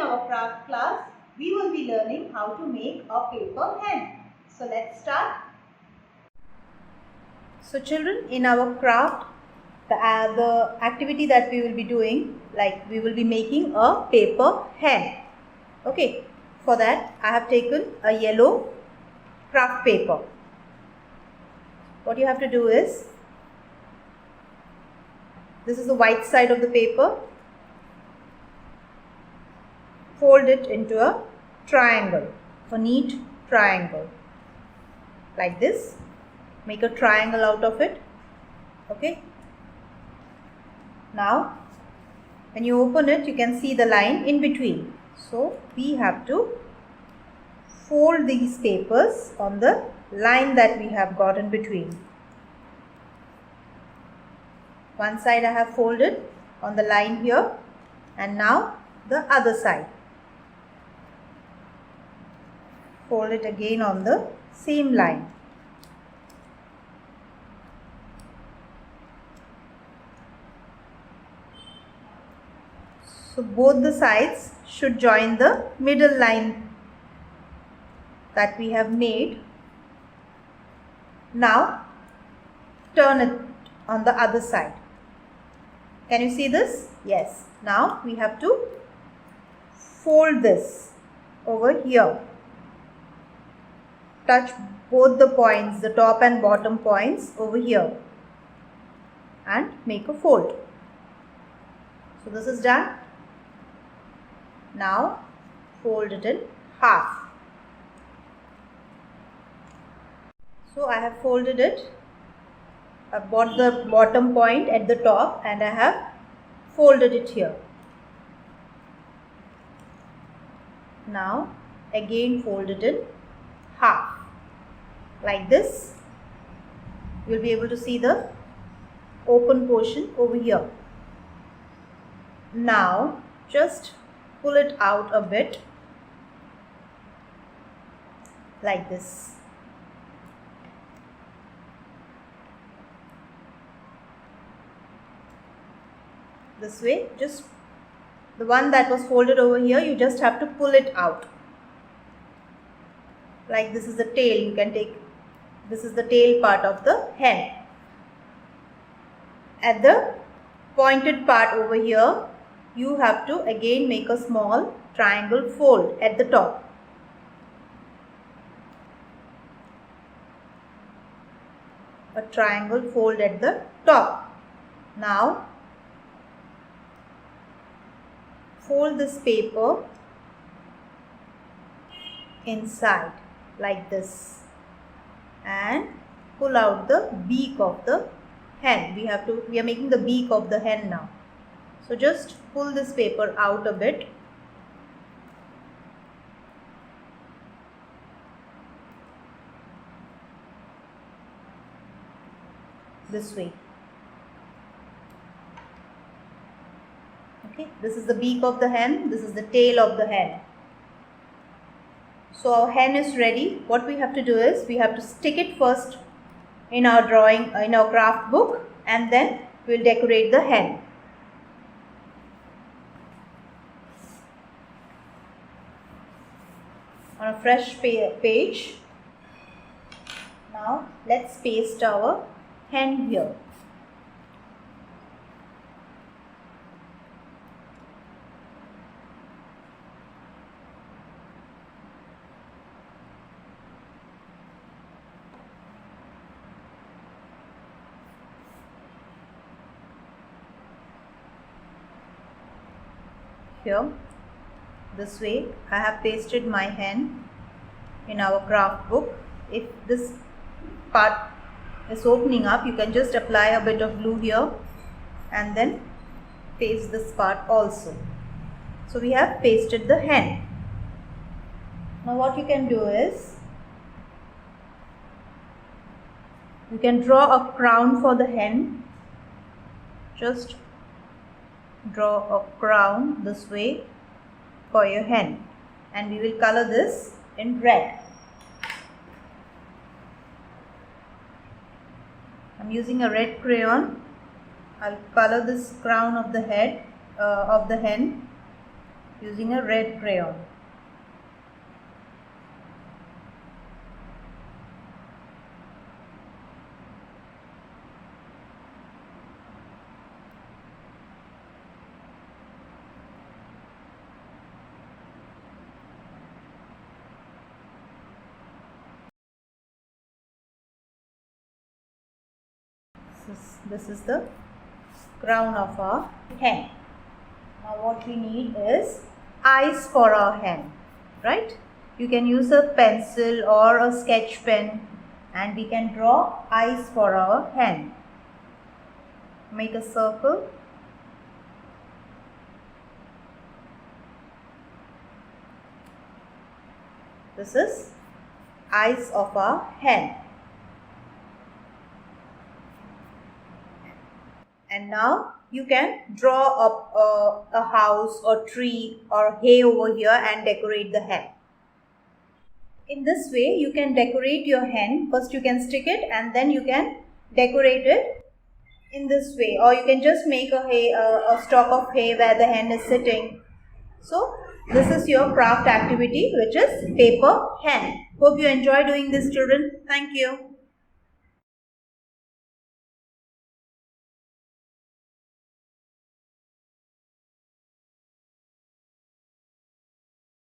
our craft class, we will be learning how to make a paper hen. So let's start. So children, in our craft, the activity that we will be doing, like we will be making a paper hen. Okay, for that I have taken a yellow craft paper. What you have to do is, this is the white side of the paper. Fold it into a triangle, a neat triangle, like this. Make a triangle out of it. Okay. Now, when you open it, you can see the line in between. So, we have to fold these papers on the line that we have got in between. One side I have folded on the line here, and now the other side. Fold it again on the same line. So both the sides should join the middle line that we have made. Now turn it on the other side. Can you see this? Yes. Now we have to fold this over here. Touch both the points, the top and bottom points over here, and make a fold. So this is done. Now fold it in half. So I have folded it. I have got the bottom point at the top and I have folded it here. Now again fold it in half. Like this. You will be able to see the open portion over here. Now just pull it out a bit, like this. This way, just the one that was folded over here, you just have to pull it out. Like this is the tail, you can take, this is the tail part of the hen. At the pointed part over here, you have to again make a small triangle fold at the top. A triangle fold at the top. Now fold this paper inside like this and pull out the beak of the hen. We are making the beak of the hen now. So just pull this paper out a bit. This way. Okay, this is the beak of the hen, this is the tail of the hen. So our hen is ready. What we have to do is, we have to stick it first in our drawing, in our craft book, and then we will decorate the hen. On a fresh page. Now let's paste our hen here. Here, this way I have pasted my hen in our craft book. If this part is opening up, you can just apply a bit of glue here and then paste this part also. So we have pasted the hen. Now what you can do is, you can draw a crown for the hen. Just draw a crown this way for your hen, and we will color this in red. I'm using a red crayon. I'll color this crown of the head of the hen using a red crayon. This is the crown of our hen. Now what we need is eyes for our hen, right? You can use a pencil or a sketch pen and we can draw eyes for our hen. Make a circle. This is eyes of our hen. And now you can draw up a house or tree or hay over here and decorate the hen. In this way, you can decorate your hen. First you can stick it and then you can decorate it in this way. Or you can just make a stalk of hay where the hen is sitting. So this is your craft activity, which is paper hen. Hope you enjoy doing this, children. Thank you.